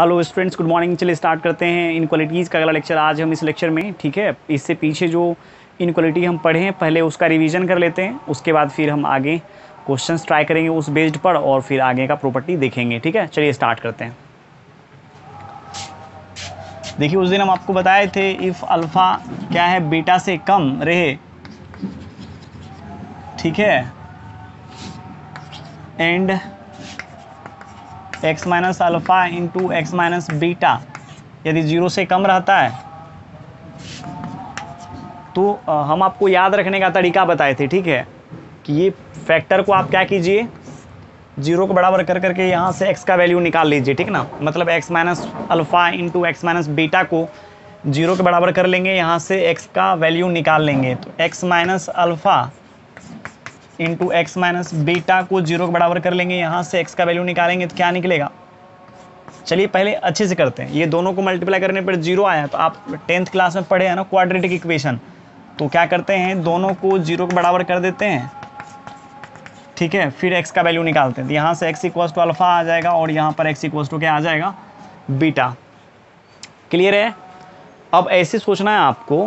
Hello students, good morning. चलिए start करते हैं इनक्वालिटीज़ का अगला लेक्चर आज हम इस लेक्चर में। ठीक है, इससे पीछे जो इनक्वालिटी हम पढ़े हैं पहले उसका रिवीजन कर लेते हैं, उसके बाद फिर हम आगे क्वेश्चंस ट्राई करेंगे उस बेस्ड पर और फिर आगे का प्रॉपर्टी देखेंगे। ठीक है, चलिए स्टार्ट करते हैं। देखिए, उस दिन हम आपको बताए थे इफ़ अल्फ़ा क्या है, बीटा से कम रहे। ठीक है, and x minus alpha into x minus beta यदि 0 से कम रहता है तो हम आपको याद रखने का तरीका बताए थे। ठीक है, कि ये फैक्टर को आप क्या कीजिए, 0 को बराबर कर करके यहाँ से x का वैल्यू निकाल लीजिए। ठीक ना, मतलब x minus alpha into x minus beta को 0 के बराबर कर लेंगे, यहाँ से x का वैल्यू निकाल लेंगे। तो x minus alpha into x minus beta को 0 के बराबर कर लेंगे, यहाँ से x का वैल्यू निकालेंगे तो क्या निकलेगा। चलिए पहले अच्छे से करते हैं। ये दोनों को मल्टीप्लाई करने पर 0 आया, तो आप 10th क्लास में पढ़े हैं ना क्वाड्रेटिक इक्वेशन। तो क्या करते हैं, दोनों को 0 के बराबर कर देते हैं। ठीक है, फिर x का वैल्यू निकालते हैं, तो यहाँ से x इक्वल्स टू अल्फ़ा आ जाएगा और यहाँ पर x इक्वल्स टू क्या आ जाएगा, बीटा। क्लियर है। अब ऐसे सोचना है आपको,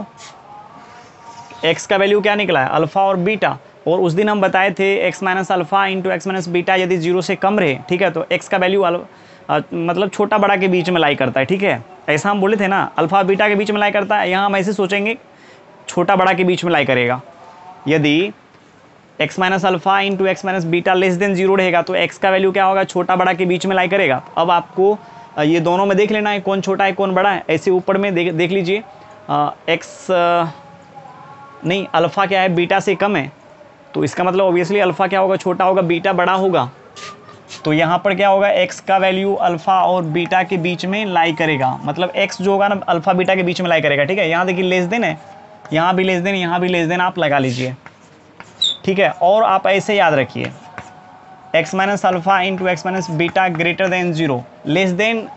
x का वैल्यू क्या निकला है, अल्फ़ा और बीटा। और उस दिन हम बताए थे x minus alpha into x minus beta यदि 0 से कम रहे। ठीक है, तो x का वैल्यू मतलब छोटा बड़ा के बीच में लाई करता है। ठीक है, ऐसा हम बोले थे ना, अल्फ़ा बीटा के बीच में लाई करता है। यहाँ हम ऐसे सोचेंगे छोटा बड़ा के बीच में लाई करेगा। यदि x minus alpha into x minus beta less than 0 रहेगा तो x का वैल्यू क्या होगा, छोटा बड़ा के बीच में लाई करेगा। अब आपको ये दोनों में देख लेना है कौन छोटा है कौन बड़ा है। ऐसे ऊपर में देख लीजिए, नहीं अल्फ़ा क्या है, बीटा से कम है, तो इसका मतलब ऑब्वियसली अल्फ़ा क्या होगा, छोटा होगा, बीटा बड़ा होगा। तो यहाँ पर क्या होगा, x का वैल्यू अल्फ़ा और बीटा के बीच में लाई करेगा। मतलब x जो होगा ना, अल्फ़ा बीटा के बीच में लाई करेगा। ठीक है, यहाँ देखिए लेस देन है, यहाँ भी लेस देन, यहाँ भी लेस देन, आप लगा लीजिए। ठीक है, और आप ऐसे याद रखिए, x minus alpha into x minus beta greater than 0, less then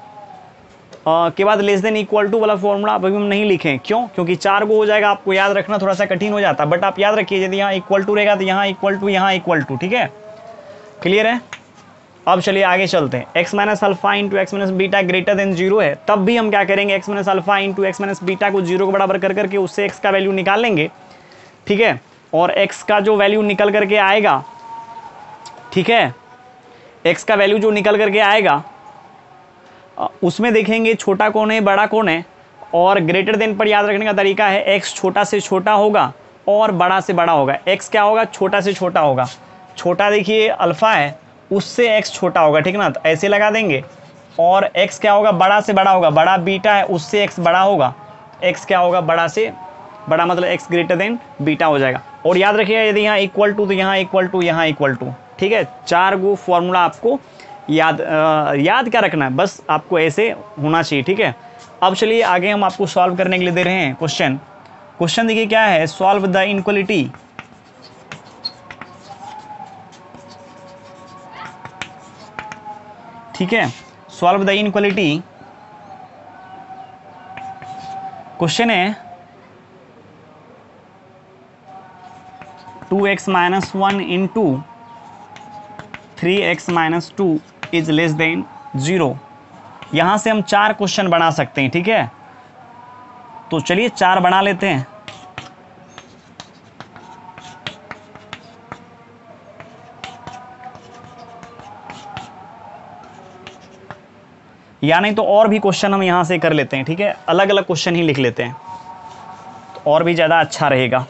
के बाद लेस देन इक्वल टू वाला फॉर्मूला अभी हम नहीं लिखें। क्यों, क्योंकि 4 को हो जाएगा, आपको याद रखना थोड़ा सा कठिन हो जाता है। बट आप याद रखिए, यदि यहाँ इक्वल टू रहेगा तो यहाँ इक्वल टू, यहाँ इक्वल टू। ठीक है, क्लियर है। अब चलिए आगे चलते हैं। x minus alpha into x minus beta greater than 0 है, तब भी हम क्या करेंगे, x minus alpha into x minus beta को 0 के बराबर कर करके उससे x का वैल्यू निकाल लेंगे। ठीक है, और x का जो वैल्यू निकल करके आएगा, ठीक है, x का वैल्यू जो निकल करके आएगा उसमें देखेंगे छोटा कौन है बड़ा कौन है। और ग्रेटर देन पर याद रखने का तरीका है, x छोटा से छोटा होगा और बड़ा से बड़ा होगा। x क्या होगा, छोटा से छोटा होगा। छोटा देखिए अल्फ़ा है, उससे x छोटा होगा। ठीक ना, तो ऐसे लगा देंगे। और x क्या होगा, बड़ा से बड़ा होगा, बड़ा बीटा है, उससे x बड़ा होगा। x क्या होगा, बड़ा से बड़ा, मतलब x ग्रेटर देन बीटा हो जाएगा। और याद रखिएगा, यदि यहाँ इक्वल टू तो यहाँ इक्वल टू, यहाँ इक्वल टू। ठीक है, 4 गो फॉर्मूला आपको याद क्या रखना है, बस आपको ऐसे होना चाहिए। ठीक है, अब चलिए आगे हम आपको सॉल्व करने के लिए दे रहे हैं क्वेश्चन देखिए क्या है, सॉल्व द इनक्वालिटी। ठीक है, सॉल्व द इनक्वालिटी। क्वेश्चन है 2x minus 1 into 3x minus 2 is less than 0। यहाँ से हम 4 क्वेश्चन बना सकते हैं। ठीक है, तो चलिए 4 बना लेते हैं। या नहीं तो और भी क्वेश्चन हम यहाँ से कर लेते हैं। ठीक है, अलग अलग क्वेश्चन ही लिख लेते हैं तो और भी ज़्यादा अच्छा रहेगा।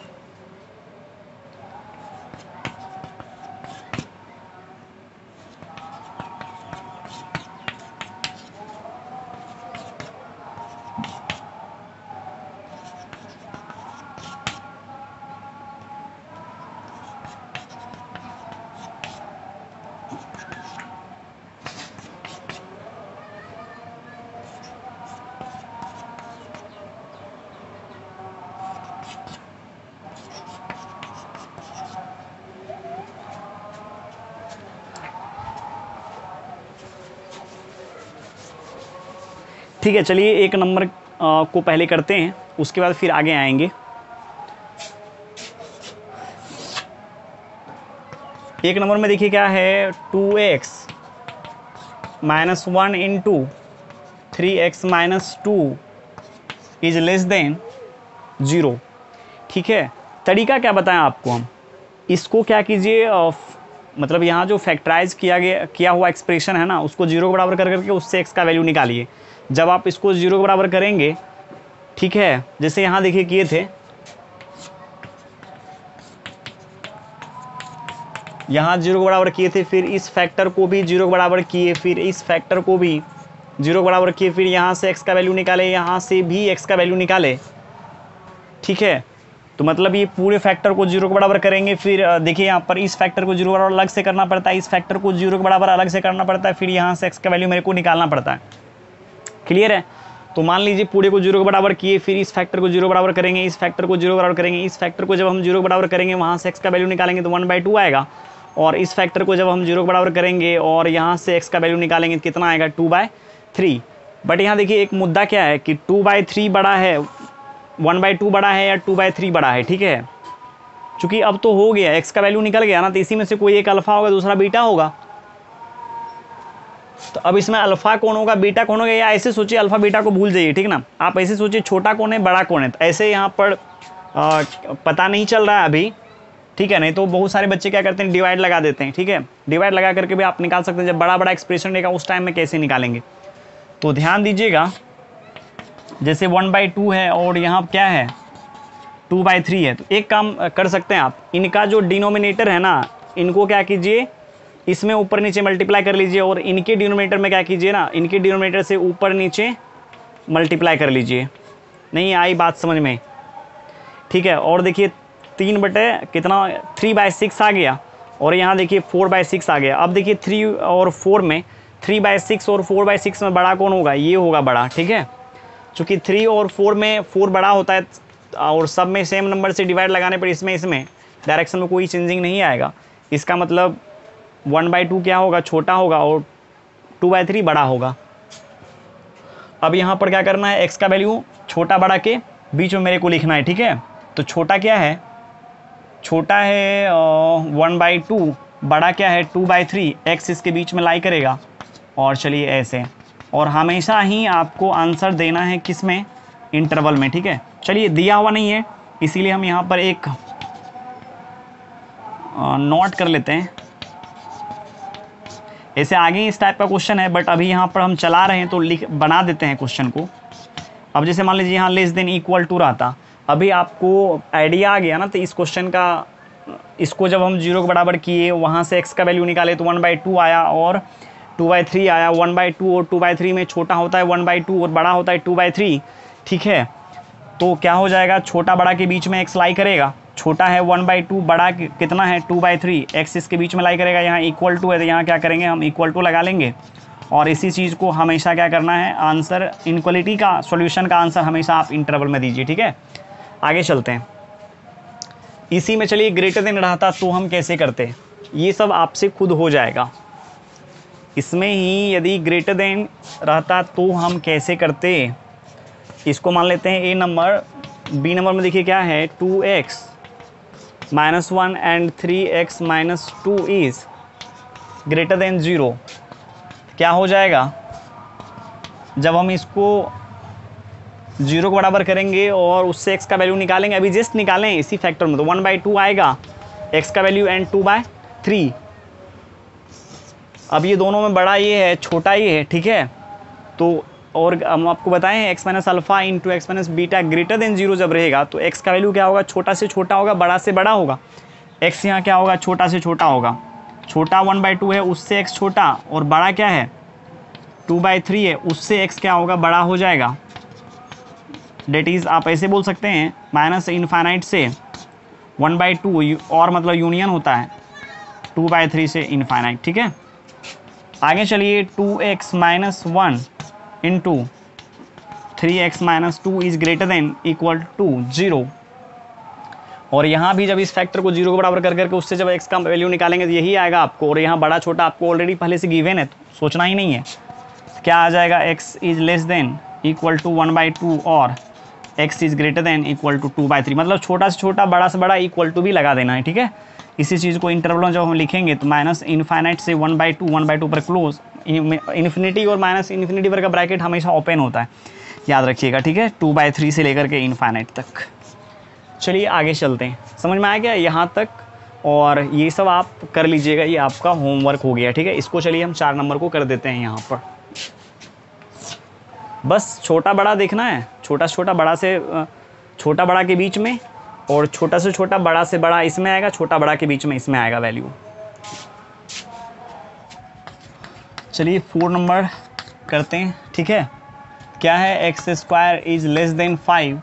ठीक है, चलिए 1 नंबर को पहले करते हैं, उसके बाद फिर आगे आएंगे। 1 नंबर में देखिए क्या है, 2x minus 1 into 3x minus 2 is less than 0। ठीक है, तरीका क्या बताएं आपको हम, इसको क्या कीजिए, मतलब यहाँ जो फैक्टराइज किया हुआ एक्सप्रेशन है ना, उसको 0 के बराबर कर करके उससे x का वैल्यू निकालिए। जब आप इसको 0 के बराबर करेंगे, ठीक है, जैसे यहाँ देखिए किए थे, यहाँ 0 के बराबर किए थे, फिर इस फैक्टर को भी 0 के बराबर किए, फिर इस फैक्टर को भी 0 के बराबर किए, फिर यहाँ से x का वैल्यू निकाले, यहाँ से भी x का वैल्यू निकाले। ठीक है, तो मतलब ये पूरे फैक्टर को 0 के बराबर करेंगे। फिर देखिए यहाँ पर इस फैक्टर को 0 के बराबर अलग से करना पड़ता है, इस फैक्टर को 0 के बराबर अलग से करना पड़ता है, फिर यहाँ से x का वैल्यू मेरे को निकालना पड़ता है। क्लियर है? तो मान लीजिए पूरे को 0 के बराबर किए, फिर इस फैक्टर को 0 के बराबर करेंगे, इस फैक्टर को 0 के बराबर करेंगे, इस फैक्टर को जब हम 0 के बराबर करेंगे वहाँ से x का वैल्यू निकालेंगे तो 1/2 आएगा, और इस फैक्टर को जब हम 0 के बराबर करेंगे और यहाँ से x का वैल्यू निकालेंगे कितना आएगा, 2/3। बट यहाँ देखिए एक मुद्दा क्या है कि 2/3 बड़ा है, 1/2 बड़ा है या 2/3 बड़ा है। ठीक है, चूँकि अब तो हो गया, x का वैल्यू निकल गया ना, तो इसी में से कोई एक अल्फ़ा होगा, दूसरा बीटा होगा। तो अब इसमें अल्फ़ा कौन होगा, बीटा कौन होगा, या ऐसे सोचिए, अल्फ़ा बीटा को भूल जाइए। ठीक ना, आप ऐसे सोचिए छोटा कौन है, बड़ा कौन है। तो ऐसे यहाँ पर पता नहीं चल रहा है अभी। ठीक है, नहीं तो बहुत सारे बच्चे क्या करते हैं, डिवाइड लगा देते हैं। ठीक है, डिवाइड लगा करके भी आप निकाल सकते हैं। जब बड़ा बड़ा एक्सप्रेशन रहेगा उस टाइम में कैसे निकालेंगे, तो ध्यान दीजिएगा। जैसे 1/2 है और यहाँ क्या है, 2/3 है, तो एक काम कर सकते हैं आप, इनका जो डिनोमिनेटर है ना, इनको क्या कीजिए, इसमें ऊपर नीचे मल्टीप्लाई कर लीजिए, और इनके डिनोमिनेटर में क्या कीजिए ना, इनके डिनोमिनेटर से ऊपर नीचे मल्टीप्लाई कर लीजिए। नहीं आई बात समझ में? ठीक है, और देखिए 3 बटे कितना, 3/6 आ गया, और यहाँ देखिए 4/6 आ गया। अब देखिए 3 और 4 में, 3/6 और 4/6 में बड़ा कौन होगा, ये होगा बड़ा। ठीक है, चूँकि 3 और 4 में 4 बड़ा होता है, और सब में सेम नंबर से डिवाइड लगाने पर इसमें डायरेक्शन में कोई चेंजिंग नहीं आएगा। इसका मतलब 1/2 क्या होगा, छोटा होगा, और 2/3 बड़ा होगा। अब यहाँ पर क्या करना है, x का वैल्यू छोटा बड़ा के बीच में मेरे को लिखना है। ठीक है, तो छोटा क्या है, छोटा है 1/2, बड़ा क्या है 2/3, x इसके बीच में लाई करेगा, और चलिए ऐसे, और हमेशा ही आपको आंसर देना है किस में, इंटरवल में। ठीक है, चलिए दिया हुआ नहीं है इसीलिए हम यहाँ पर एक नोट कर लेते हैं। ऐसे आगे इस टाइप का क्वेश्चन है, बट अभी यहाँ पर हम चला रहे हैं तो बना देते हैं क्वेश्चन को। अब जैसे मान लीजिए यहाँ लेस देन इक्वल टू रहता, अभी आपको आइडिया आ गया ना, तो इस क्वेश्चन का, इसको जब हम 0 के बराबर किए, वहाँ से x का वैल्यू निकाले तो 1/2 आया और 2/3 आया। 1/2 और 2/3 में छोटा होता है 1/2 और बड़ा होता है 2/3। ठीक है, तो क्या हो जाएगा, छोटा बड़ा के बीच में x लाई करेगा, छोटा है 1/2, बड़ा कितना है 2/3, x इसके बीच में लाई करेगा, यहाँ इक्वल टू है तो यहाँ क्या करेंगे, हम इक्वल टू लगा लेंगे। और इसी चीज़ को हमेशा क्या करना है, आंसर इनक्वालिटी का सॉल्यूशन का आंसर हमेशा आप इंटरवल में दीजिए। ठीक है, आगे चलते हैं। इसी में चलिए ग्रेटर देन रहता तो हम कैसे करते, ये सब आपसे खुद हो जाएगा। इसमें ही यदि ग्रेटर देन रहता तो हम कैसे करते, इसको मान लेते हैं ए नंबर, बी नंबर में देखिए क्या है, 2x - 1 and 3x - 2 is greater than 0। क्या हो जाएगा, जब हम इसको 0 के बराबर करेंगे और उससे x का वैल्यू निकालेंगे, अभी जस्ट निकालें इसी फैक्टर में, तो 1/2 आएगा x का वैल्यू एंड 2/3। अब ये दोनों में बड़ा ये है, छोटा ये है। ठीक है, तो और हम आपको बताएं x - alpha into x - beta greater than 0 जब रहेगा तो x का वैल्यू क्या होगा, छोटा से छोटा होगा, बड़ा से बड़ा होगा। x यहाँ क्या होगा, छोटा से छोटा होगा, छोटा 1/2 है उससे x छोटा, और बड़ा क्या है 2/3 है उससे x क्या होगा, बड़ा हो जाएगा। डेट इज़ आप ऐसे बोल सकते हैं, माइनस इनफाइनाइट से 1/2, और मतलब यूनियन होता है 2/3 से इनफाइनाइट। ठीक है, आगे चलिए 2x - 1 into 3x - 2 is greater than equal to 0। और यहाँ भी जब इस फैक्टर को 0 के बराबर कर करके उससे जब x का वैल्यू निकालेंगे तो यही आएगा आपको, और यहाँ बड़ा छोटा आपको ऑलरेडी पहले से गिवन है, तो सोचना ही नहीं है। क्या आ जाएगा, x is less than equal to 1/2 और x is greater than equal to 2/3। मतलब छोटा से छोटा, बड़ा से बड़ा इक्वल टू भी लगा देना है। ठीक है, इसी चीज़ को इंटरवल में जब हम लिखेंगे तो माइनस इन्फाइनाइट से 1/2 पर क्लोज, इन्फिनिटी और माइनस इन्फिनिटी पर का ब्रैकेट हमेशा ओपन होता है, याद रखिएगा, ठीक है, 2/3 से लेकर के इन्फाइनाइट तक। चलिए आगे चलते हैं, समझ में आ गया यहाँ तक, और ये सब आप कर लीजिएगा, ये आपका होमवर्क हो गया, ठीक है। इसको चलिए हम 4 नंबर को कर देते हैं यहाँ पर। बस छोटा बड़ा देखना है, छोटा से छोटा बड़ा से छोटा बड़ा के बीच में, और छोटा से छोटा बड़ा से बड़ा इसमें आएगा, छोटा बड़ा के बीच में इसमें आएगा वैल्यू। चलिए 4 नंबर करते हैं, ठीक है। क्या है, x² इज लेस देन 5,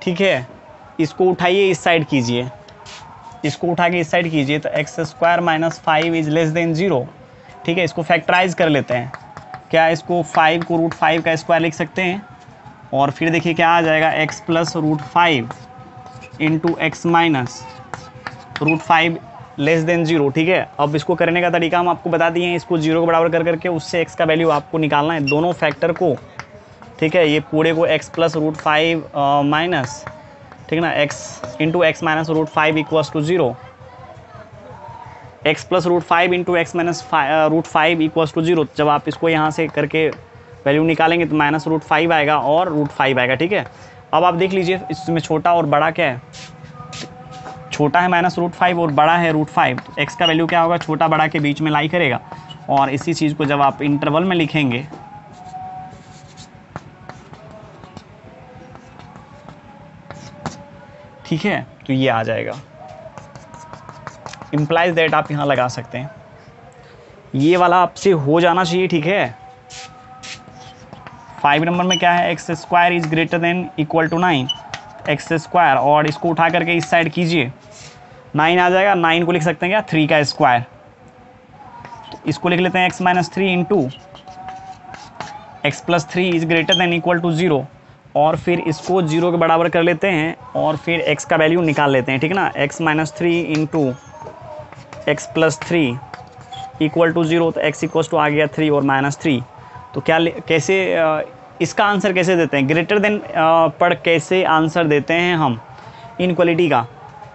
ठीक है। इसको उठाइए, इस साइड कीजिए, इसको उठा के इस साइड कीजिए, तो x² minus 5 is less than 0, ठीक है। इसको फैक्टराइज कर लेते हैं, क्या इसको 5 को √5 का स्क्वायर लिख सकते हैं, और फिर देखिए क्या आ जाएगा, x plus √5 into x minus √5 less than 0, ठीक है। अब इसको करने का तरीका हम आपको बता दिए हैं, इसको 0 के बराबर कर करके उससे x का वैल्यू आपको निकालना है, दोनों फैक्टर को, ठीक है। ये पूरे को x प्लस √5 माइनस, ठीक है ना, x into x minus √5 equals to 0, x plus √5 into x minus √5 equals to 0। जब आप इसको यहाँ से करके वैल्यू निकालेंगे तो माइनस √5 आएगा और √5 आएगा, ठीक है। अब आप देख लीजिए इसमें छोटा और बड़ा क्या है, छोटा है माइनस √5 और बड़ा है √5, तो x का वैल्यू क्या होगा, छोटा बड़ा के बीच में लाई करेगा, और इसी चीज़ को जब आप इंटरवल में लिखेंगे, ठीक है, तो ये आ जाएगा, इम्प्लाइज दैट आप यहाँ लगा सकते हैं, ये वाला आपसे हो जाना चाहिए, ठीक है। 5 नंबर में क्या है, x² is greater than equal to 9, x², और इसको उठा करके इस साइड कीजिए, 9 आ जाएगा, 9 को लिख सकते हैं क्या, 3 का स्क्वायर, तो इसको लिख लेते हैं x minus 3 into x plus 3 is greater than equal to 0, और फिर इसको 0 के बराबर कर लेते हैं, और फिर x का वैल्यू निकाल लेते हैं, ठीक है ना। x minus 3 into x plus 3 equal to 0, तो x इक्वल्स टू आ गया 3 और माइनस 3। तो क्या कैसे इसका आंसर कैसे देते हैं, ग्रेटर देन पर कैसे आंसर देते हैं हम इनक्वालिटी का।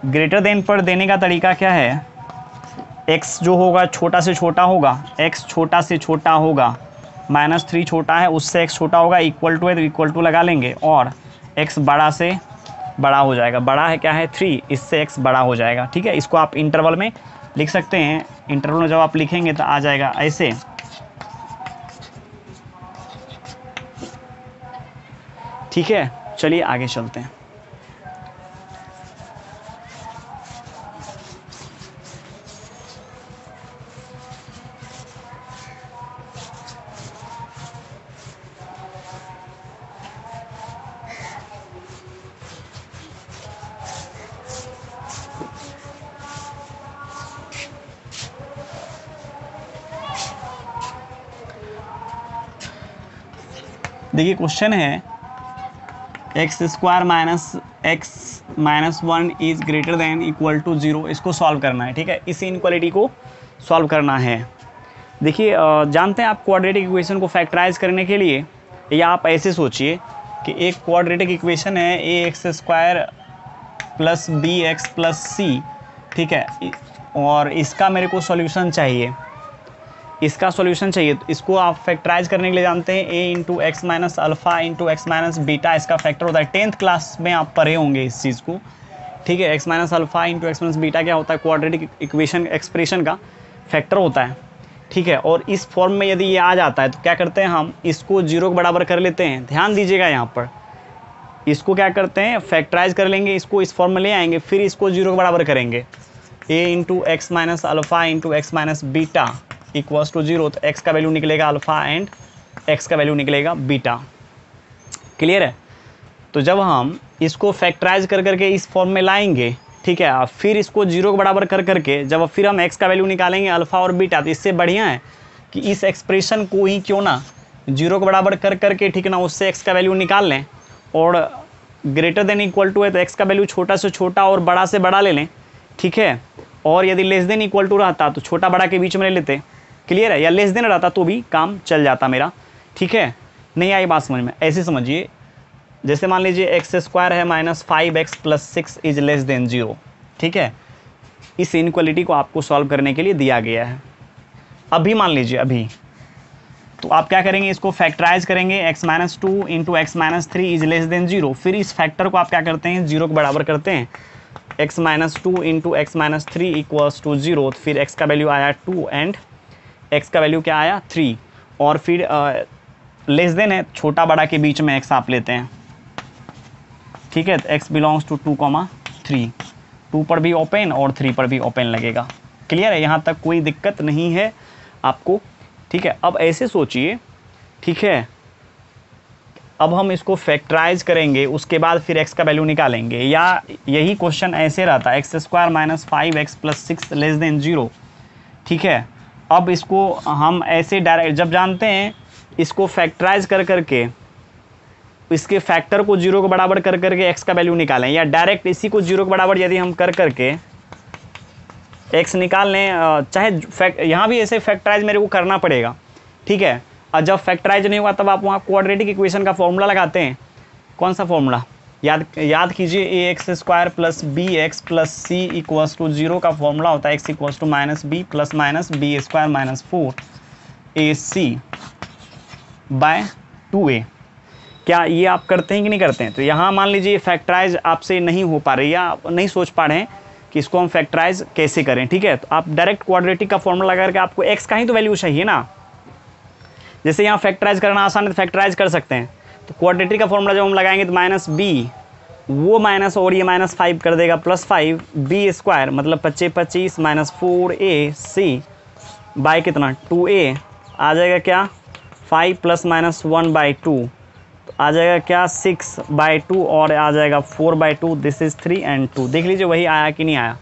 ग्रेटर देन पर देने का तरीका क्या है, x जो होगा छोटा से छोटा होगा, x छोटा से छोटा होगा, -3 छोटा है उससे x छोटा होगा, इक्वल टू है तो इक्वल टू लगा लेंगे, और x बड़ा से बड़ा हो जाएगा, बड़ा है क्या है 3, इससे x बड़ा हो जाएगा, ठीक है। इसको आप इंटरवल में लिख सकते हैं, इंटरवल में जब आप लिखेंगे तो आ जाएगा ऐसे, ठीक है। चलिए आगे चलते हैं। देखिए क्वेश्चन है, x² minus x minus 1 is greater than equal to 0, इसको सॉल्व करना है, ठीक है। इस इनक्वालिटी को सॉल्व करना है। देखिए जानते हैं आप क्वाड्रेटिक इक्वेशन को फैक्टराइज करने के लिए, या आप ऐसे सोचिए कि एक क्वाड्रेटिक इक्वेशन है ax² plus bx plus c, ठीक है, और इसका मेरे को सॉल्यूशन चाहिए, इसका सॉल्यूशन चाहिए, तो इसको आप फैक्टराइज करने के लिए जानते हैं a into x minus alpha into x minus beta इसका फैक्टर होता है। 10th क्लास में आप पढ़े होंगे इस चीज़ को, ठीक है। X minus alpha into x minus beta क्या होता है, क्वाड्रेटिक इक्वेशन एक्सप्रेशन का फैक्टर होता है, ठीक है। और इस फॉर्म में यदि ये आ जाता है तो क्या करते हैं हम, इसको 0 के बराबर कर लेते हैं, ध्यान दीजिएगा यहाँ पर, इसको क्या करते हैं फैक्टराइज कर लेंगे, इसको इस फॉर्म में ले आएंगे, फिर इसको 0 के बराबर करेंगे, a into x minus alpha into x minus beta equals to 0, तो x का वैल्यू निकलेगा अल्फ़ा एंड x का वैल्यू निकलेगा बीटा, क्लियर है। तो जब हम इसको फैक्टराइज कर करके इस फॉर्म में लाएंगे, ठीक है, फिर इसको 0 के बराबर कर करके जब फिर हम x का वैल्यू निकालेंगे अल्फ़ा और बीटा, तो इससे बढ़िया है कि इस एक्सप्रेशन को ही क्यों ना 0 के बराबर कर करके, ठीक है ना, उससे x का वैल्यू निकाल लें, और ग्रेटर देन इक्वल टू है तो x का वैल्यू छोटा से छोटा और बड़ा से बड़ा ले लें, ठीक है। और यदि लेस देन इक्वल टू रहता तो छोटा बड़ा के बीच में ले लेते, क्लियर है, या लेस देन रहता तो भी काम चल जाता मेरा, ठीक है। नहीं आई बात समझ में, ऐसे समझिए, जैसे मान लीजिए x² है -5x + 6 इज लेस देन 0, ठीक है। इस इनइक्वालिटी को आपको सॉल्व करने के लिए दिया गया है। अभी मान लीजिए अभी तो आप क्या करेंगे, इसको फैक्टराइज करेंगे, x minus 2 into x minus 3 is less than 0। फिर इस फैक्टर को आप क्या करते हैं, 0 के बराबर करते हैं, x minus 2 into x minus 3 equals to 0। फिर x का वैल्यू आया 2 एंड x का वैल्यू क्या आया 3, और फिर लेस देन है, छोटा बड़ा के बीच में x आप लेते हैं, ठीक है। तो x बिलोंग्स टू 2,3, 2 पर भी ओपन और 3 पर भी ओपन लगेगा। क्लियर है, यहाँ तक कोई दिक्कत नहीं है आपको, ठीक है। अब ऐसे सोचिए, ठीक है, अब हम इसको फैक्टराइज करेंगे, उसके बाद फिर x का वैल्यू निकालेंगे, या यही क्वेश्चन ऐसे रहता है, x square minus 5x plus 6 less than 0, ठीक है। अब इसको हम ऐसे डायरेक्ट जब जानते हैं, इसको फैक्टराइज कर करके इसके फैक्टर को 0 के बराबर कर करके x का वैल्यू निकालें, या डायरेक्ट इसी को 0 के बराबर यदि हम कर करके x निकाल लें, चाहे यहाँ भी ऐसे फैक्टराइज मेरे को करना पड़ेगा, ठीक है। और जब फैक्टराइज नहीं होगा तब आप वहाँ क्वाड्रेटिक इक्वेशन का फॉर्मूला लगाते हैं। कौन सा फॉर्मूला, याद कीजिए, a x square plus b x plus c equals to 0 का फॉर्मूला होता है x equals to minus b plus minus b square minus 4ac by 2a। क्या ये आप करते हैं कि नहीं करते हैं? तो यहाँ मान लीजिए फैक्टराइज आपसे नहीं हो पा रही, या नहीं सोच पा रहे हैं कि इसको हम फैक्टराइज कैसे करें, ठीक है। तो आप डायरेक्ट क्वाड्रेटिक का फॉर्मूला लगा करके, आपको x का ही तो वैल्यू चाहिए ना, जैसे यहाँ फैक्टराइज करना आसान है तो फैक्टराइज कर सकते हैं। तो क्वाड्रेटिक का फॉर्मूला जब हम लगाएंगे तो माइनस बी, वो माइनस और ये माइनस 5 कर देगा, प्लस 5 बी स्क्वायर मतलब 25 माइनस 4ac बाई कितना 2a आ जाएगा क्या 5 प्लस माइनस 1/2 आ जाएगा क्या 6/2 और आ जाएगा 4/2, दिस इज़ 3 and 2। देख लीजिए वही आया कि नहीं आया।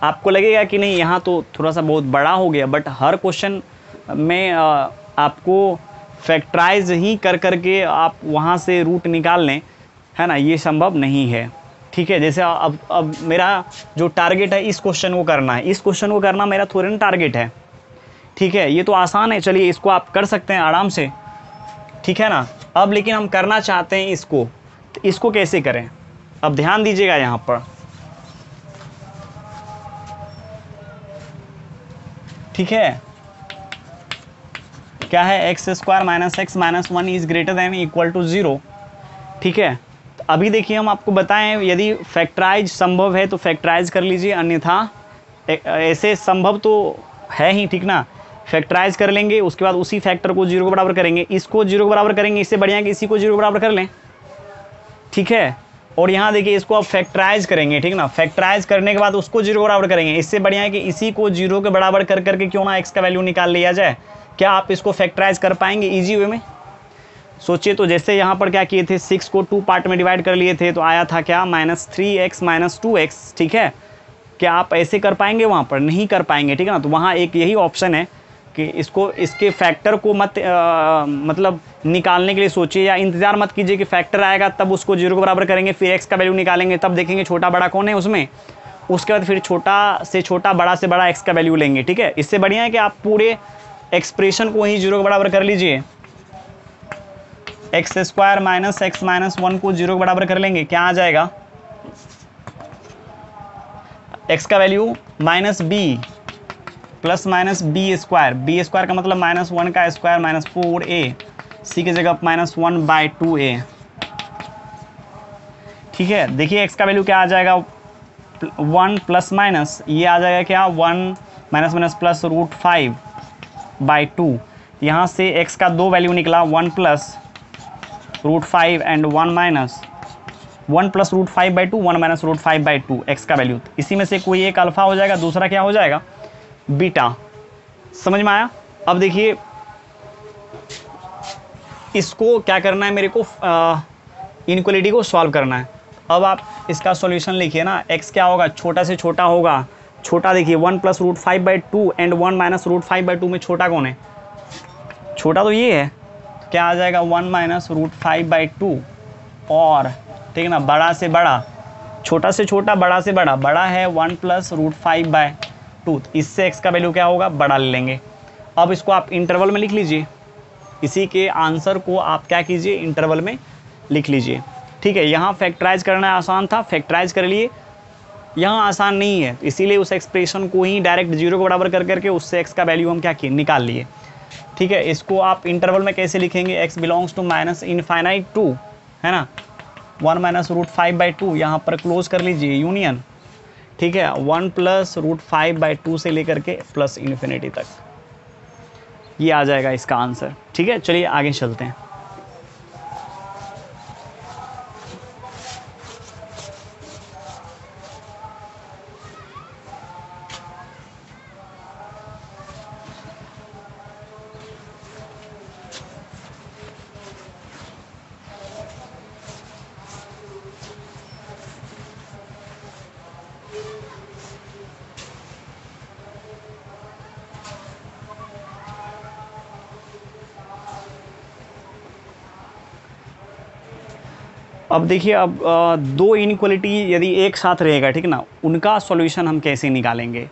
आपको लगेगा कि नहीं यहाँ तो थोड़ा सा बहुत बड़ा हो गया, बट हर क्वेश्चन में आपको फैक्टराइज ही कर करके आप वहाँ से रूट निकाल लें, है ना, ये संभव नहीं है, ठीक है। जैसे अब मेरा जो टारगेट है इस क्वेश्चन को करना है, इस क्वेश्चन को करना मेरा थोड़ा ना टारगेट है, ठीक है। ये तो आसान है, चलिए इसको आप कर सकते हैं आराम से, ठीक है ना। अब लेकिन हम करना चाहते हैं इसको, तो इसको कैसे करें, अब ध्यान दीजिएगा यहाँ पर, ठीक है। क्या है, x square minus x minus 1 is greater than equal to 0, ठीक है। तो अभी देखिए हम आपको बताएं, यदि फैक्टराइज संभव है तो फैक्टराइज कर लीजिए, अन्यथा ऐसे संभव तो है ही, ठीक ना। फैक्टराइज कर लेंगे, उसके बाद उसी फैक्टर को 0 के बराबर करेंगे, इसको 0 के बराबर करेंगे, इससे बढ़िया कि इसी को 0 के बराबर कर लें, ठीक है। और यहाँ देखिए इसको आप फैक्टराइज करेंगे, ठीक ना, फैक्टराइज करने के बाद उसको 0 के बराबर करेंगे, इससे बढ़िया है कि इसी को 0 के बराबर कर करके क्यों ना x का वैल्यू निकाल लिया जाए। क्या आप इसको फैक्टराइज कर पाएंगे ईजी वे में? सोचिए, तो जैसे यहाँ पर क्या किए थे, 6 को 2 पार्ट में डिवाइड कर लिए थे, तो आया था क्या -3x माइनस 2x, ठीक है। क्या आप ऐसे कर पाएंगे? वहाँ पर नहीं कर पाएंगे, ठीक है ना। तो वहाँ एक यही ऑप्शन है कि इसको, इसके फैक्टर को मत मतलब निकालने के लिए सोचिए, या इंतज़ार मत कीजिए कि फैक्टर आएगा तब उसको 0 के बराबर करेंगे, फिर x का वैल्यू निकालेंगे, तब देखेंगे छोटा बड़ा कौन है उसमें, उसके बाद फिर छोटा से छोटा बड़ा से बड़ा x का वैल्यू लेंगे, ठीक है। इससे बढ़िया है कि आप पूरे एक्सप्रेशन को ही 0 के बराबर कर लीजिए, x square minus x minus 1 को 0 के बराबर कर लेंगे, क्या आ जाएगा, x का value minus b plus minus b square का मतलब -1 का स्क्वायर माइनस 4a, सी की जगह -1/2a, ठीक है। देखिए x का वैल्यू क्या आ जाएगा, 1 प्लस माइनस ये आ जाएगा क्या 1 माइनस माइनस प्लस √5/2। यहाँ से x का 2 वैल्यू निकला, 1 plus √5 and 1 minus 1 plus √5/2 1 minus √5/2 x का वैल्यू। इसी में से कोई एक अल्फा हो जाएगा, दूसरा क्या हो जाएगा बीटा। समझ में आया? अब देखिए इसको क्या करना है, मेरे को इनइक्वालिटी को सॉल्व करना है। अब आप इसका सॉल्यूशन लिखिए ना, x क्या होगा, छोटा से छोटा होगा, छोटा देखिए 1 प्लस √5/2 एंड 1 माइनस √5/2 में छोटा कौन है, छोटा तो ये है, क्या आ जाएगा 1 माइनस √5/2, और ठीक है ना, बड़ा से बड़ा, छोटा से छोटा बड़ा से बड़ा, बड़ा है 1 प्लस √5/2, इससे x का वैल्यू क्या होगा बड़ा ले लेंगे। अब इसको आप इंटरवल में लिख लीजिए, इसी के आंसर को आप क्या कीजिए इंटरवल में लिख लीजिए, ठीक है। यहाँ फैक्टराइज करना आसान था, फैक्टराइज कर लिए, यहाँ आसान नहीं है, इसीलिए उस एक्सप्रेशन को ही डायरेक्ट 0 को बराबर कर करके उससे x का वैल्यू हम क्या किए, निकाल लिए। ठीक है, इसको आप इंटरवल में कैसे लिखेंगे, x belongs to minus infinite to, है ना, 1 माइनस रूट 5/2, यहाँ पर क्लोज कर लीजिए यूनियन। ठीक है, 1 प्लस रूट 5/2 से लेकर के प्लस इन्फिनिटी तक, ये आ जाएगा इसका आंसर। ठीक है, चलिए आगे चलते हैं। अब देखिए, अब दो इनइक्वालिटी यदि एक साथ रहेगा, ठीक है ना, उनका सॉल्यूशन हम कैसे निकालेंगे।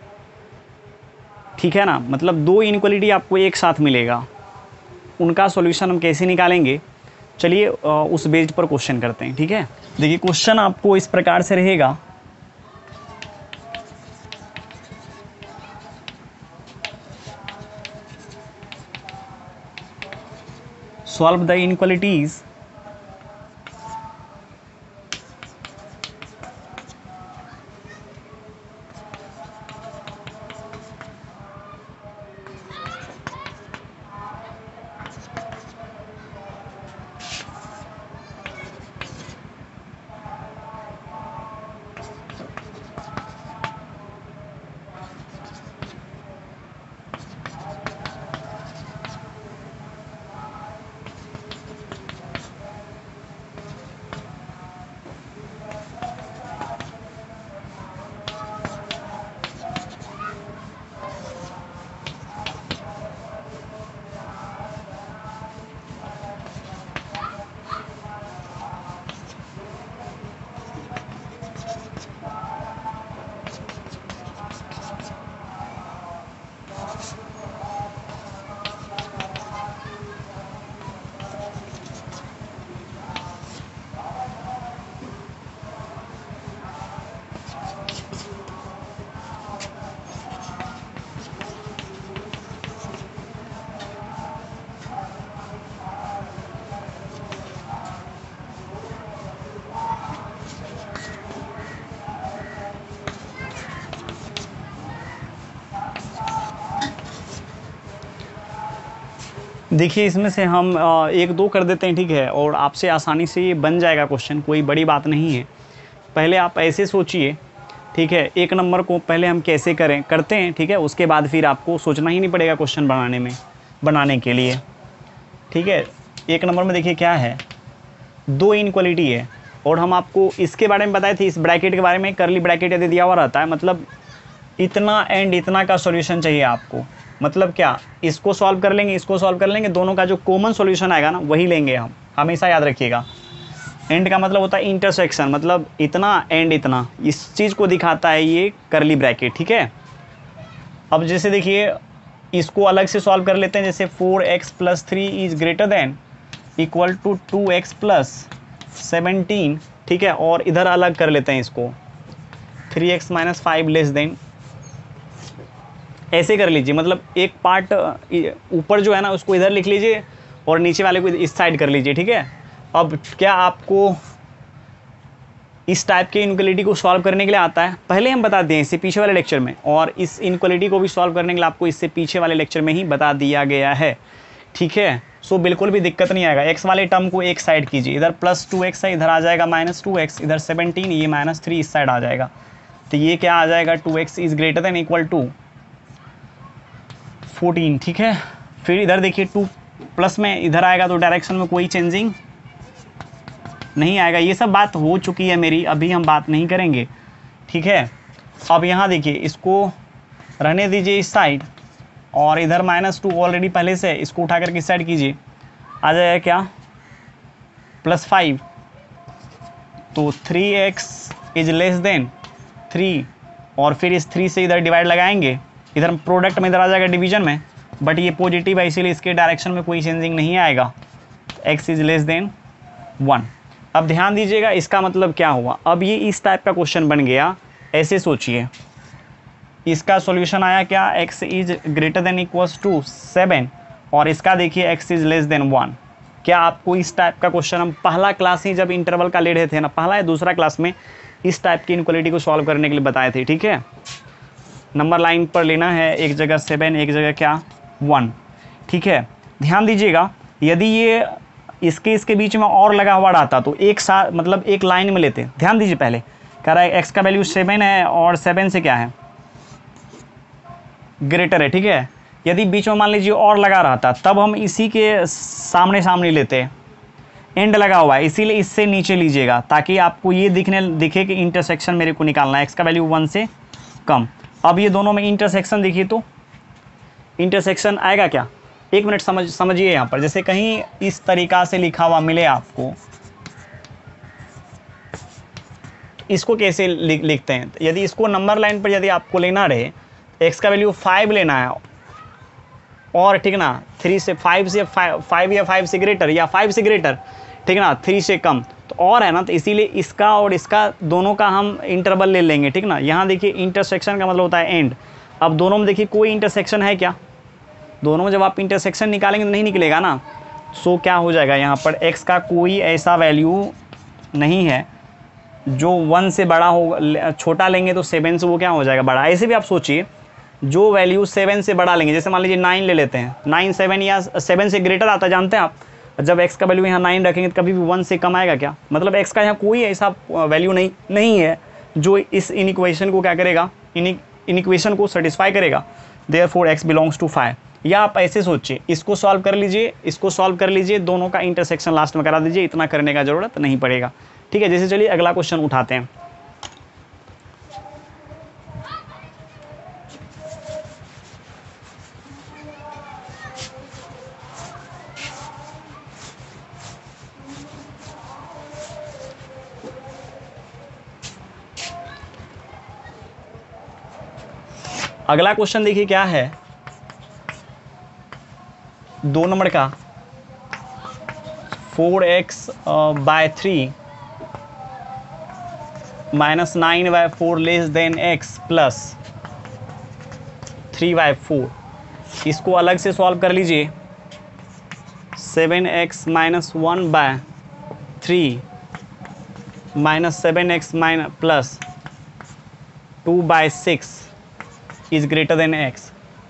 ठीक है ना, मतलब दो इनइक्वालिटी आपको एक साथ मिलेगा, उनका सॉल्यूशन हम कैसे निकालेंगे। चलिए उस बेस्ड पर क्वेश्चन करते हैं। ठीक है, देखिए क्वेश्चन आपको इस प्रकार से रहेगा, सॉल्व द इनइक्वालिटीज देखिए इसमें से हम एक दो कर देते हैं, ठीक है, और आपसे आसानी से ये बन जाएगा क्वेश्चन, कोई बड़ी बात नहीं है। पहले आप ऐसे सोचिए, ठीक है, एक नंबर को पहले हम कैसे करते हैं, ठीक है, उसके बाद फिर आपको सोचना ही नहीं पड़ेगा क्वेश्चन बनाने के लिए। ठीक है, एक नंबर में देखिए क्या है, दो इनइक्वालिटी है, और हम आपको इसके बारे में बताए थे, इस ब्रैकेट के बारे में, करली ब्रैकेट यदि दिया हुआ रहता है, मतलब इतना एंड इतना का सॉल्यूशन चाहिए आपको। मतलब क्या, इसको सॉल्व कर लेंगे, इसको सॉल्व कर लेंगे, दोनों का जो कॉमन सॉल्यूशन आएगा ना वही लेंगे हम, हमेशा याद रखिएगा। एंड का मतलब होता है इंटरसेक्शन, मतलब इतना एंड इतना, इस चीज़ को दिखाता है ये करली ब्रैकेट। ठीक है, अब जैसे देखिए इसको अलग से सॉल्व कर लेते हैं, जैसे 4x + 3 is greater than equal to 2x + 17। ठीक है, और इधर अलग कर लेते हैं इसको, 3x - 5 लेस देन, ऐसे कर लीजिए। मतलब एक पार्ट ऊपर जो है ना उसको इधर लिख लीजिए और नीचे वाले को इस साइड कर लीजिए। ठीक है, अब क्या आपको इस टाइप के इनइक्वालिटी को सॉल्व करने के लिए आता है, पहले हम बता दें इससे पीछे वाले लेक्चर में, और इस इनइक्वालिटी को भी सॉल्व करने के लिए आपको इससे पीछे वाले लेक्चर में ही बता दिया गया है। ठीक है, सो बिल्कुल भी दिक्कत नहीं आएगा। एक्स वाले टर्म को एक साइड कीजिए, इधर +2x है, इधर आ जाएगा -2x, इधर 17, ये -3 इस साइड आ जाएगा, तो ये क्या आ जाएगा, 2x is greater than equal to 14। ठीक है, फिर इधर देखिए 2 प्लस में इधर आएगा तो डायरेक्शन में कोई चेंजिंग नहीं आएगा। ये सब बात हो चुकी है मेरी, अभी हम बात नहीं करेंगे। ठीक है, अब यहाँ देखिए इसको रहने दीजिए इस साइड, और इधर -2 ऑलरेडी पहले से, इसको उठा करके इस साइड कीजिए, आ जाएगा क्या, +5, तो 3x इज लेस देन 3, और फिर इस 3 से इधर डिवाइड लगाएंगे, इधर प्रोडक्ट में इधर आ जाएगा डिवीजन में, बट ये पॉजिटिव है इसीलिए इसके डायरेक्शन में कोई चेंजिंग नहीं आएगा, x इज लेस देन 1। अब ध्यान दीजिएगा इसका मतलब क्या हुआ, अब ये इस टाइप का क्वेश्चन बन गया, ऐसे सोचिए, इसका सॉल्यूशन आया क्या, x is greater than equals to 7 और इसका देखिए x इज लेस देन 1। क्या आपको इस टाइप का क्वेश्चन हम पहला क्लास ही जब इंटरवल का ले रहे थे ना, पहला या दूसरा क्लास में, इस टाइप की इनक्वालिटी को सॉल्व करने के लिए बताए थे। ठीक है, नंबर लाइन पर लेना है, एक जगह 7 एक जगह क्या 1। ठीक है, ध्यान दीजिएगा, यदि ये इसके बीच में और लगा हुआ रहता तो एक साथ मतलब एक लाइन में लेते। ध्यान दीजिए, पहले कह रहा है x का वैल्यू 7 है और 7 से क्या है, ग्रेटर है। ठीक है, यदि बीच में मान लीजिए और लगा रहता तब हम इसी के सामने सामने लेते, एंड लगा हुआ है इसीलिए इससे नीचे लीजिएगा ताकि आपको ये दिखे कि इंटरसेक्शन मेरे को निकालना है, x का वैल्यू 1 से कम। अब ये दोनों में इंटरसेक्शन देखिए तो इंटरसेक्शन आएगा क्या, एक मिनट समझिए यहाँ पर, जैसे कहीं इस तरीका से लिखा हुआ मिले आपको, इसको कैसे लिखते हैं, यदि इसको नंबर लाइन पर यदि आपको लेना रहे, x का वैल्यू 5 लेना है और ठीक ना 3 से 5 से 5 या 5 से ग्रेटर या 5 से ग्रेटर, ठीक ना 3 से कम तो और है ना, तो इसीलिए इसका और इसका दोनों का हम इंटरवल ले लेंगे। ठीक ना, यहाँ देखिए इंटरसेक्शन का मतलब होता है एंड। अब दोनों में देखिए कोई इंटरसेक्शन है क्या, दोनों में जब आप इंटरसेक्शन निकालेंगे तो नहीं निकलेगा ना। सो क्या हो जाएगा, यहाँ पर x का कोई ऐसा वैल्यू नहीं है जो 1 से बड़ा होगा, छोटा लेंगे तो 7 से वो क्या हो जाएगा बड़ा। ऐसे भी आप सोचिए, जो वैल्यू 7 से बड़ा लेंगे, जैसे मान लीजिए 9 ले लेते हैं, 9 7 या 7 से ग्रेटर आता है, जानते हैं आप। जब x का वैल्यू यहाँ 9 रखेंगे तो कभी भी 1 से कम आएगा क्या, मतलब x का यहाँ कोई ऐसा वैल्यू नहीं है जो इस इनइक्वेशन को क्या करेगा, इनइक्वेशन को सेटिस्फाई करेगा। Therefore x belongs to 5। या आप ऐसे सोचिए, इसको सॉल्व कर लीजिए, इसको सॉल्व कर लीजिए, दोनों का इंटरसेक्शन लास्ट में करा दीजिए, इतना करने का ज़रूरत नहीं पड़ेगा। ठीक है, जैसे चलिए अगला क्वेश्चन उठाते हैं। अगला क्वेश्चन देखिए क्या है, 2 नंबर का, 4x by 3 minus 9/4 less than x plus 3/4। इसको अलग से सॉल्व कर लीजिए, 7x minus 1/3 minus 7x minus plus 2/6 is greater than x।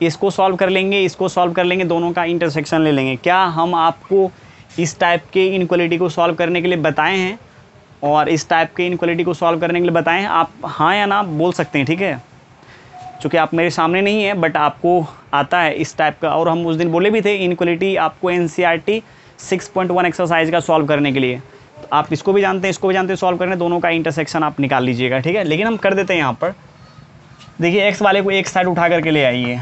इसको सॉल्व कर लेंगे, इसको सॉल्व कर लेंगे, दोनों का इंटरसेक्शन ले लेंगे। क्या हम आपको इस टाइप के इनक्वालिटी को सॉल्व करने के लिए बताए हैं और इस टाइप के इनक्वालिटी को सॉल्व करने के लिए बताएं, आप हाँ या ना बोल सकते हैं। ठीक है, चूँकि आप मेरे सामने नहीं है बट आपको आता है इस टाइप का, और हम उस दिन बोले भी थे इनक्वालिटी आपको NCERT 6.1 एक्सरसाइज का सॉल्व करने के लिए, तो आप इसको भी जानते हैं इसको भी जानते हैं, सॉल्व करने दोनों का इंटरसेक्शन आप निकाल लीजिएगा। ठीक है, लेकिन हम कर देते हैं यहाँ पर, देखिए x वाले को एक साइड उठा करके ले आइए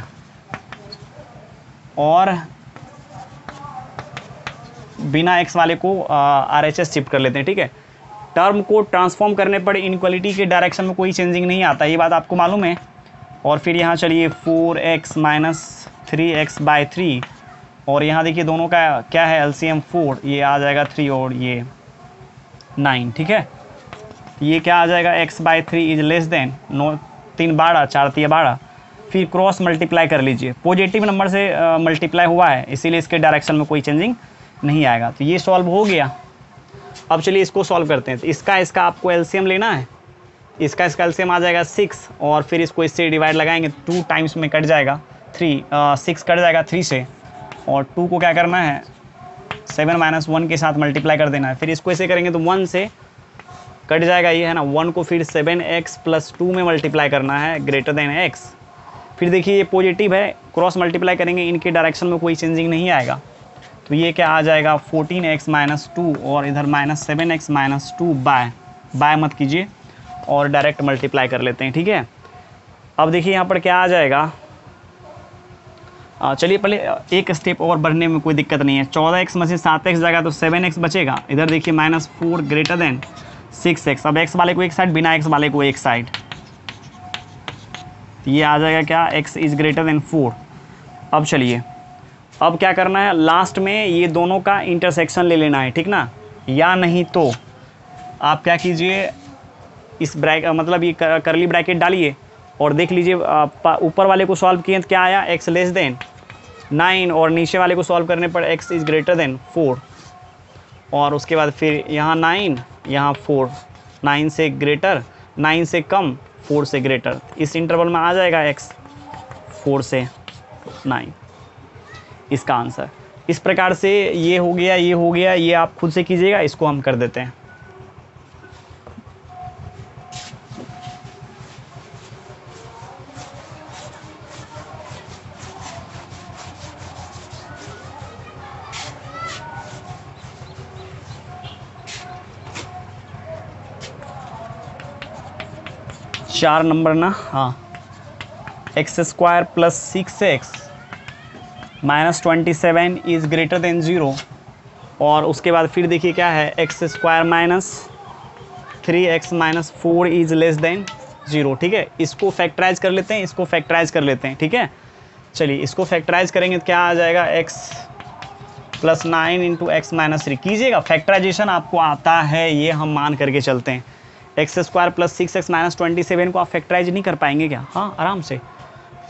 और बिना x वाले को RHS शिफ्ट कर लेते हैं। ठीक है, टर्म को ट्रांसफॉर्म करने पर इनक्वालिटी के डायरेक्शन में कोई चेंजिंग नहीं आता, ये बात आपको मालूम है। और फिर यहाँ चलिए 4x माइनस 3x/3 और यहाँ देखिए दोनों का क्या है LCM 4, ये आ जाएगा 3 और ये 9। ठीक है, ये क्या आ जाएगा x/3 इज लेस देन 3 12 4 3 12। फिर क्रॉस मल्टीप्लाई कर लीजिए, पॉजिटिव नंबर से मल्टीप्लाई हुआ है इसीलिए इसके डायरेक्शन में कोई चेंजिंग नहीं आएगा। तो ये सॉल्व हो गया। अब चलिए इसको सॉल्व करते हैं। तो इसका आपको एलसीएम लेना है, इसका एलसीएम आ जाएगा 6 और फिर इसको इससे डिवाइड लगाएंगे 2 टाइम्स में कट जाएगा 6 कट जाएगा 3 से, और 2 को क्या करना है 7 - 1 के साथ मल्टीप्लाई कर देना है। फिर इसको ऐसे करेंगे तो 1 से कट जाएगा ये है ना, 1 को फिर 7x + 2 में मल्टीप्लाई करना है ग्रेटर देन x। फिर देखिए ये पॉजिटिव है, क्रॉस मल्टीप्लाई करेंगे इनके डायरेक्शन में कोई चेंजिंग नहीं आएगा। तो ये क्या आ जाएगा 14x - 2 और इधर -7x - 2 बाय मत कीजिए और डायरेक्ट मल्टीप्लाई कर लेते हैं। ठीक है, अब देखिए यहाँ पर क्या आ जाएगा, चलिए पहले एक स्टेप और बढ़ने में कोई दिक्कत नहीं है। 14x में से 7x जाएगा तो 7x बचेगा, इधर देखिए -4 ग्रेटर देन 6x। अब x वाले को एक साइड, बिना x वाले को एक साइड, ये आ जाएगा क्या x इज़ ग्रेटर देन 4। अब चलिए अब क्या करना है, लास्ट में ये दोनों का इंटरसेक्शन ले लेना है, ठीक ना। या नहीं तो आप क्या कीजिए, इस मतलब ये करली ब्रैकेट डालिए और देख लीजिए ऊपर वाले को सॉल्व किए तो क्या आया, x लेस देन 9 और नीचे वाले को सॉल्व करने पर x इज़ ग्रेटर देन 4 और उसके बाद फिर यहाँ 9 यहाँ 4, 9 से ग्रेटर 9 से कम 4 से ग्रेटर, इस इंटरवल में आ जाएगा x 4 से 9 इसका आंसर। इस प्रकार से ये हो गया, ये हो गया, ये आप खुद से कीजिएगा, इसको हम कर देते हैं। चार नंबर ना, हाँ, x square plus 6x minus 27 is greater than 0 और उसके बाद फिर देखिए क्या है, x square minus 3x minus 4 is less than 0। ठीक है, इसको फैक्टराइज कर लेते हैं, इसको फैक्टराइज कर लेते हैं। ठीक है, चलिए इसको फैक्टराइज करेंगे तो क्या आ जाएगा, x plus 9 into x minus 3 कीजिएगा। फैक्टराइजेशन आपको आता है, ये हम मान करके चलते हैं। X square plus 6x minus 27 को आप फैक्टराइज नहीं कर पाएंगे क्या, हाँ आराम से।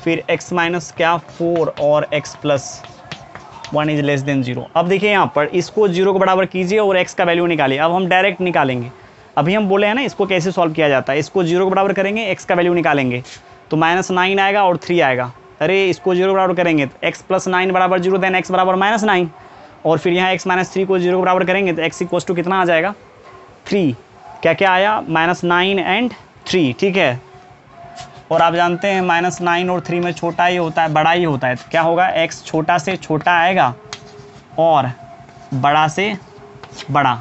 फिर x माइनस क्या 4 और x plus 1 is less than 0। अब देखिए यहाँ पर इसको 0 के बराबर कीजिए और x का वैल्यू निकालिए। अब हम डायरेक्ट निकालेंगे, अभी हम बोले हैं ना इसको कैसे सॉल्व किया जाता है। इसको 0 के बराबर करेंगे, x का वैल्यू निकालेंगे तो माइनस 9 आएगा और 3 आएगा। अरे इसको 0 के बराबर करेंगे तो x प्लस 9 बराबर 0 देन x बराबर माइनस 9 और फिर यहाँ x माइनस 3 को 0 के बराबर करेंगे तो x इक्वल्स टू कितना आ जाएगा 3। क्या क्या आया, माइनस 9 एंड 3। ठीक है, और आप जानते हैं माइनस 9 और 3 में छोटा ही होता है, बड़ा ही होता है। तो क्या होगा, x छोटा से छोटा आएगा और बड़ा से बड़ा।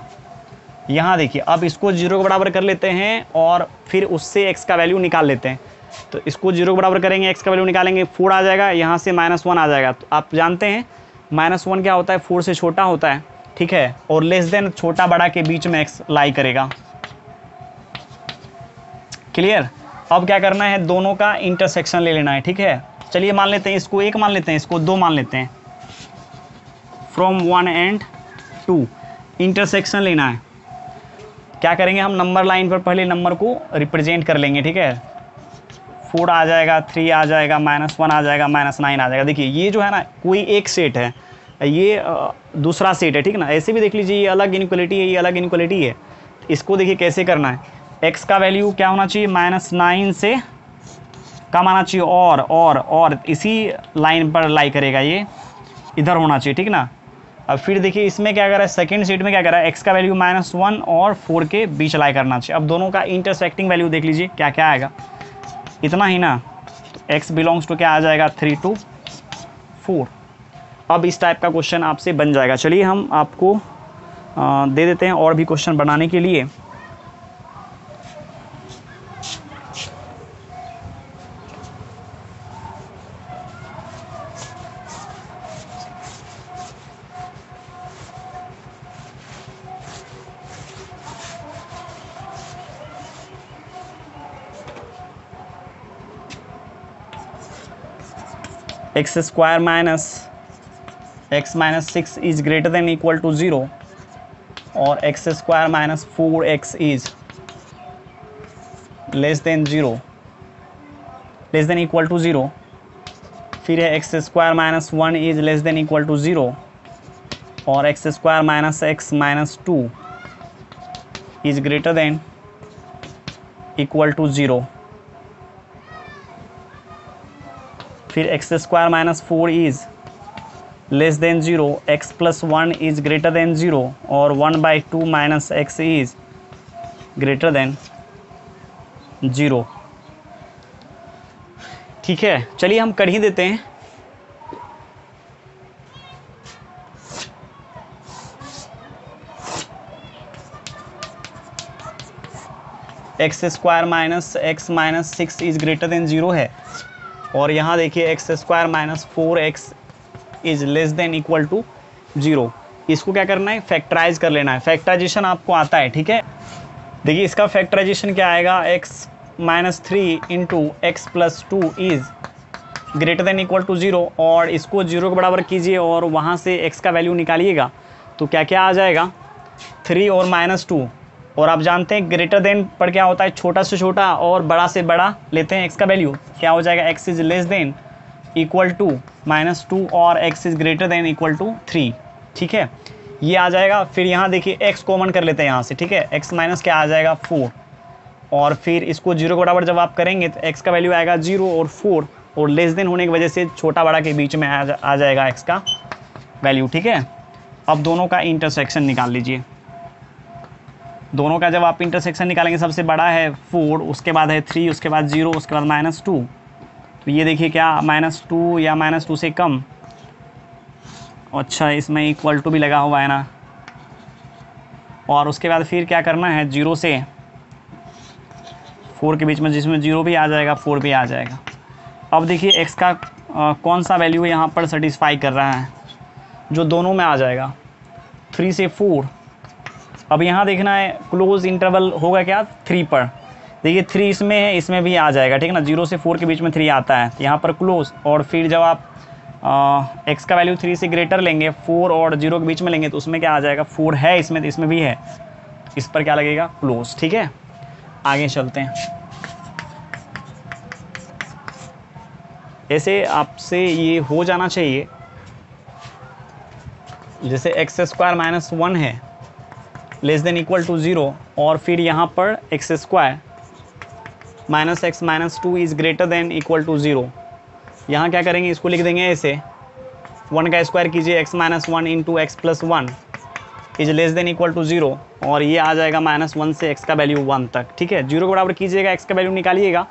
यहाँ देखिए अब इसको 0 के बराबर कर लेते हैं और फिर उससे x का वैल्यू निकाल लेते हैं। तो इसको 0 के बराबर करेंगे, x का वैल्यू निकालेंगे, 4 आ जाएगा, यहाँ से माइनस 1 आ जाएगा। तो आप जानते हैं माइनस 1 क्या होता है, 4 से छोटा होता है। ठीक है, और लेस देन छोटा बड़ा के बीच में x लाई करेगा। क्लियर। अब क्या करना है, दोनों का इंटरसेक्शन ले लेना है। ठीक है, चलिए मान लेते हैं इसको 1 मान लेते हैं, इसको 2 मान लेते हैं। फ्रॉम 1 एंड 2 इंटरसेक्शन लेना है। क्या करेंगे, हम नंबर लाइन पर पहले नंबर को रिप्रेजेंट कर लेंगे। ठीक है, 4 आ जाएगा, 3 आ जाएगा, माइनस 1 आ जाएगा, माइनस 9 आ जाएगा। देखिए ये जो है ना, कोई एक सेट है, ये दूसरा सेट है। ठीक ना, ऐसे भी देख लीजिए, ये अलग इनक्वलिटी है, ये अलग इनक्वलिटी है। इसको देखिए कैसे करना है, x का वैल्यू क्या होना चाहिए, माइनस 9 से कम आना चाहिए और इसी लाइन पर लाई करेगा, ये इधर होना चाहिए। ठीक ना, अब फिर देखिए इसमें क्या कर रहा है, सेकंड सेट में क्या कर रहा है, x का वैल्यू माइनस 1 और 4 के बीच लाई करना चाहिए। अब दोनों का इंटरसेक्टिंग वैल्यू देख लीजिए क्या क्या आएगा, इतना ही ना, तो x बिलोंग्स टू क्या आ जाएगा 3 to 4। अब इस टाइप का क्वेश्चन आपसे बन जाएगा। चलिए हम आपको दे देते हैं और भी क्वेश्चन बनाने के लिए। X square minus x minus 6 is greater than equal to 0 और x square minus 4x is less than 0, less than equal to 0। फिर है x square minus 1 is less than equal to 0 और x square minus x minus 2 is greater than equal to 0। फिर x square minus 4 is less than 0, x plus 1 is greater than 0 और 1/2 minus x is greater than 0। ठीक है, चलिए हम कर ही देते हैं। X square minus x minus 6 is greater than 0 है और यहाँ देखिए x square minus 4x is less than equal to 0। इसको क्या करना है, फैक्टराइज कर लेना है। फैक्टराइजेशन आपको आता है। ठीक है, देखिए इसका फैक्टराइजेशन क्या आएगा, x minus 3 into x plus 2 is greater than equal to 0 और इसको 0 के बराबर कीजिए और वहाँ से x का वैल्यू निकालिएगा तो क्या क्या आ जाएगा, 3 और माइनस 2 और आप जानते हैं ग्रेटर देन पर क्या होता है, छोटा से छोटा और बड़ा से बड़ा लेते हैं x का वैल्यू, क्या हो जाएगा x is less than equal to -2 और x is greater than equal to 3। ठीक है, ये आ जाएगा। फिर यहाँ देखिए x कॉमन कर लेते हैं यहाँ से। ठीक है, x माइनस क्या आ जाएगा 4, और फिर इसको 0 के बराबर जब आप करेंगे तो x का वैल्यू आएगा 0 और 4, और लेस देन होने की वजह से छोटा बड़ा के बीच में आ जाएगा x का वैल्यू। ठीक है, अब दोनों का इंटरसेक्शन निकाल लीजिए। दोनों का जब आप इंटरसेक्शन निकालेंगे, सबसे बड़ा है 4, उसके बाद है 3, उसके बाद 0, उसके बाद -2, तो ये देखिए क्या -2 या -2 से कम। अच्छा, इसमें इक्वल टू भी लगा हुआ है ना। और उसके बाद फिर क्या करना है, 0 से 4 के बीच में, जिसमें 0 भी आ जाएगा 4 भी आ जाएगा। अब देखिए x का कौन सा वैल्यू यहाँ पर सेटिस्फाई कर रहा है, जो दोनों में आ जाएगा 3 से 4। अब यहाँ देखना है क्लोज इंटरवल होगा क्या 3 पर। देखिए 3 इसमें है, इसमें भी आ जाएगा। ठीक है ना, 0 से 4 के बीच में 3 आता है, यहाँ पर क्लोज। और फिर जब आप x का वैल्यू 3 से ग्रेटर लेंगे, 4 और 0 के बीच में लेंगे, तो उसमें क्या आ जाएगा 4 है इसमें, तो इसमें भी है, इस पर क्या लगेगा क्लोज। ठीक है, आगे चलते हैं। ऐसे आपसे ये हो जाना चाहिए, जैसे x² - 1 है लेस देन इक्वल टू 0, और फिर यहाँ पर x² -x - 2 is greater than equal to 0। यहाँ क्या करेंगे, इसको लिख देंगे ऐसे, 1 का स्क्वायर कीजिए x - 1 into x + 1 is less than equal to 0, और ये आ जाएगा -1 से x का वैल्यू 1 तक। ठीक है, 0 के बराबर कीजिएगा, x का वैल्यू निकालिएगा,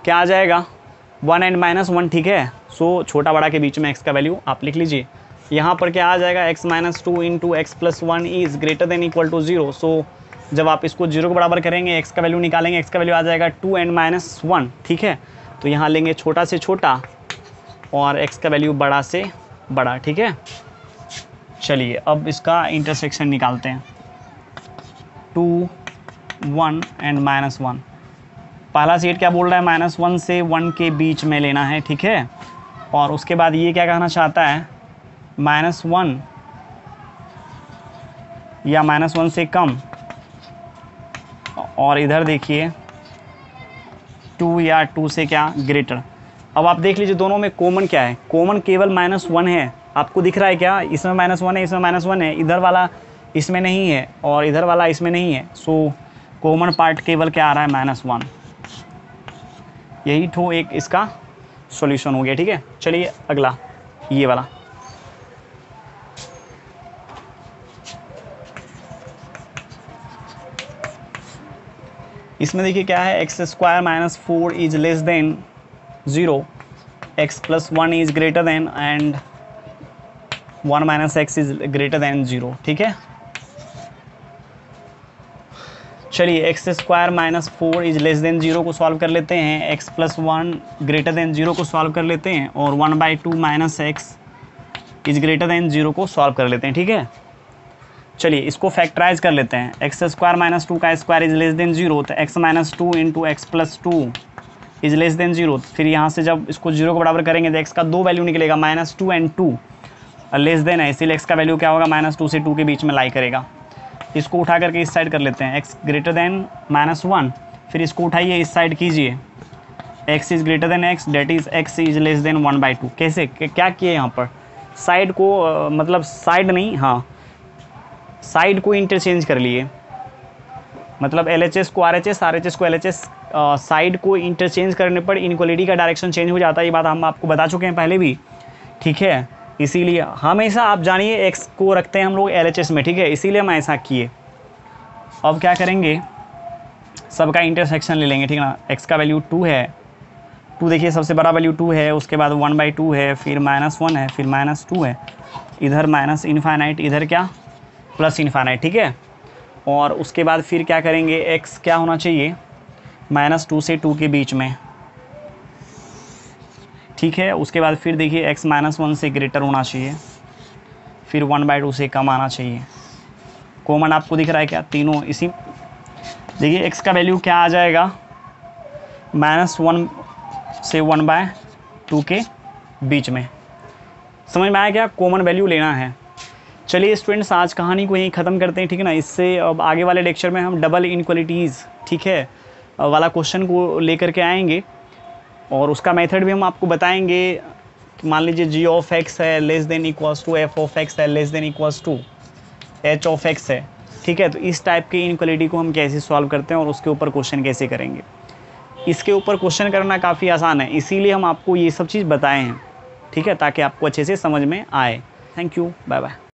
क्या आ जाएगा 1 एंड -1। ठीक है, सो छोटा बड़ा के बीच में x का वैल्यू आप लिख लीजिए। यहाँ पर क्या आ जाएगा x - 2 into x + 1 is greater than equal to 0। So जब आप इसको 0 के बराबर करेंगे, x का वैल्यू निकालेंगे, x का वैल्यू आ जाएगा 2 एंड -1। ठीक है, तो यहाँ लेंगे छोटा से छोटा और x का वैल्यू बड़ा से बड़ा। ठीक है, चलिए अब इसका इंटरसेक्शन निकालते हैं। 2, 1 एंड -1। पहला सेट क्या बोल रहा है, -1 से 1 के बीच में लेना है। ठीक है, और उसके बाद ये क्या कहना चाहता है, -1 या -1 से कम, और इधर देखिए 2 या 2 से क्या ग्रेटर। अब आप देख लीजिए दोनों में कॉमन क्या है, कॉमन केवल -1 है। आपको दिख रहा है क्या, इसमें -1 है, इसमें -1 है, इधर वाला इसमें नहीं है और इधर वाला इसमें नहीं है। सो कॉमन पार्ट केवल क्या आ रहा है, -1। यही तो एक इसका सॉल्यूशन हो गया। ठीक है, चलिए अगला ये वाला। इसमें देखिए क्या है, x² - 4 is less than 0, x + 1 is greater then, and 1 - x is greater than 0। ठीक है, चलिए x² - 4 इज लेस देन 0 को सॉल्व कर लेते हैं, x + 1 ग्रेटर देन 0 को सॉल्व कर लेते हैं, और 1/2 - x इज ग्रेटर देन 0 को सॉल्व कर लेते हैं। ठीक है, चलिए इसको फैक्टराइज कर लेते हैं। x² - 2 का स्क्वायर इज लेस देन 0, तो x - 2 into x + 2 is less than 0। फिर यहाँ से जब इसको 0 के बराबर करेंगे तो x का 2 वैल्यू निकलेगा, -2 एंड 2 लेस देन है, इसीलिए x का वैल्यू क्या होगा, -2 से 2 के बीच में लाई करेगा। इसको उठा करके इस साइड कर लेते हैं, x ग्रेटर देन -1। फिर इसको उठाइए इस साइड कीजिए, x is greater than x, that is x is less then 1/2। कैसे क्या किए यहाँ पर, साइड को मतलब साइड नहीं, हाँ साइड को इंटरचेंज कर लिए, मतलब LHS को RHS, RHS को LHS। साइड को इंटरचेंज करने पर इनइक्वालिटी का डायरेक्शन चेंज हो जाता है, ये बात हम आपको बता चुके हैं पहले भी। ठीक है, इसीलिए हमेशा आप जानिए x को रखते हैं हम लोग LHS में। ठीक है, इसीलिए हम ऐसा किए। अब क्या करेंगे, सबका इंटरसेक्शन ले लेंगे। ठीक है ना, x का वैल्यू 2 है, 2 देखिए सबसे बड़ा वैल्यू 2 है, उसके बाद 1/2 है, फिर -1 है, फिर -2 है, इधर -∞, इधर क्या +∞। ठीक है, और उसके बाद फिर क्या करेंगे, x क्या होना चाहिए, -2 से 2 के बीच में। ठीक है, उसके बाद फिर देखिए x -1 से ग्रेटर होना चाहिए, फिर 1/2 से कम आना चाहिए। कॉमन आपको दिख रहा है क्या, तीनों इसी। देखिए x का वैल्यू क्या आ जाएगा, -1 से 1/2 के बीच में। समझ में आया क्या, कॉमन वैल्यू लेना है। चलिए स्टूडेंट्स, आज कहानी को यहीं ख़त्म करते हैं, ठीक है ना। इससे अब आगे वाले लेक्चर में हम डबल इनक्वालिटीज़, ठीक है, वाला क्वेश्चन को लेकर के आएंगे और उसका मेथड भी हम आपको बताएंगे। मान लीजिए जी ऑफ एक्स है less than equals to f of x है less than equals to h of x है, ठीक है। तो इस टाइप की इनक्वालिटी को हम कैसे सॉल्व करते हैं और उसके ऊपर क्वेश्चन कैसे करेंगे, इसके ऊपर क्वेश्चन करना काफ़ी आसान है, इसीलिए हम आपको ये सब चीज़ बताए हैं, ठीक है, ताकि आपको अच्छे से समझ में आए। Thank you, bye bye.